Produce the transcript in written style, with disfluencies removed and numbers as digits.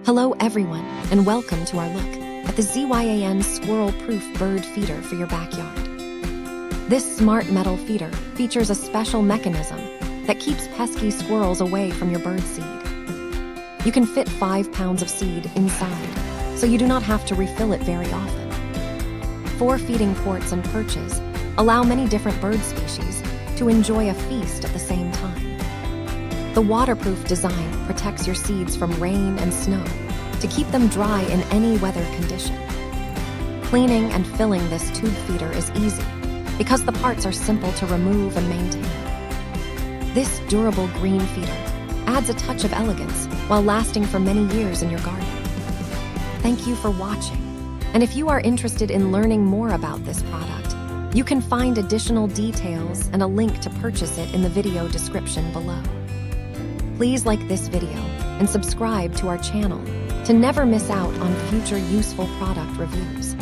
Hello everyone, and welcome to our look at the ZYAN Squirrel-Proof Bird Feeder for your backyard. This smart metal feeder features a special mechanism that keeps pesky squirrels away from your bird seed. You can fit 5 pounds of seed inside, so you do not have to refill it very often. 4 feeding ports and perches allow many different bird species to enjoy a feast at the same time. The waterproof design protects your seeds from rain and snow to keep them dry in any weather condition. Cleaning and filling this tube feeder is easy because the parts are simple to remove and maintain. This durable green feeder adds a touch of elegance while lasting for many years in your garden. Thank you for watching, and if you are interested in learning more about this product, you can find additional details and a link to purchase it in the video description below. Please like this video and subscribe to our channel to never miss out on future useful product reviews.